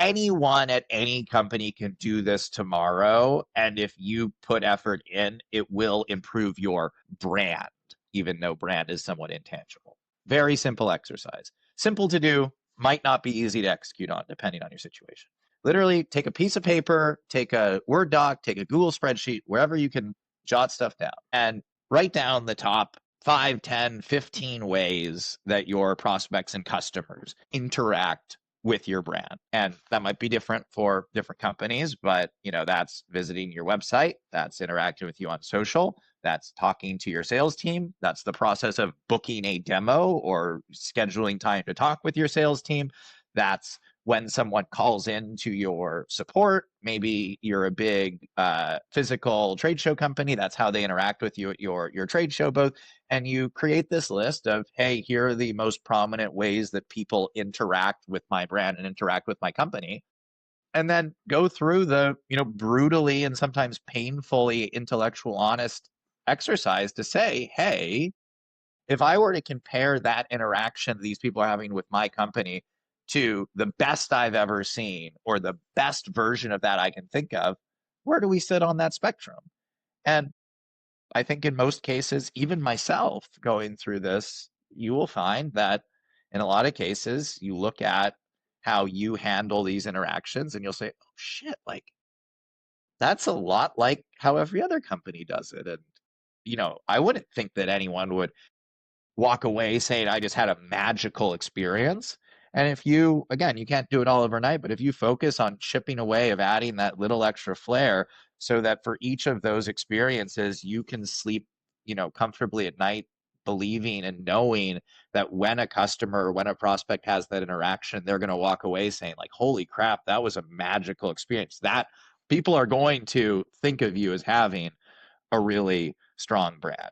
anyone at any company can do this tomorrow. And if you put effort in, it will improve your brand, even though brand is somewhat intangible. Very simple exercise. Simple to do, might not be easy to execute on, depending on your situation. Literally, take a piece of paper, take a Word doc, take a Google spreadsheet, wherever you can jot stuff down, and write down the top 5, 10, 15 ways that your prospects and customers interact with your brand. And that might be different for different companies, but that's visiting your website, that's interacting with you on social, that's talking to your sales team, that's the process of booking a demo or scheduling time to talk with your sales team, that's when someone calls in to your support. Maybe you're a big physical trade show company, that's how they interact with you at your trade show booth. And you create this list of, hey, here are the most prominent ways that people interact with my brand and interact with my company. And then go through the, brutally and sometimes painfully intellectual honest exercise to say, hey, if I were to compare that interaction these people are having with my company to the best I've ever seen or the best version of that I can think of, where do we sit on that spectrum? And I think in most cases, even myself going through this, you will find that in a lot of cases, you look at how you handle these interactions and you'll say, oh shit, like that's a lot like how every other company does it. And, I wouldn't think that anyone would walk away saying, I just had a magical experience. And if you, again, you can't do it all overnight, but if you focus on chipping away of adding that little extra flair so that for each of those experiences, you can sleep, comfortably at night, believing and knowing that when a customer or when a prospect has that interaction, they're going to walk away saying like, holy crap, that was a magical experience. That people are going to think of you as having a really strong brand.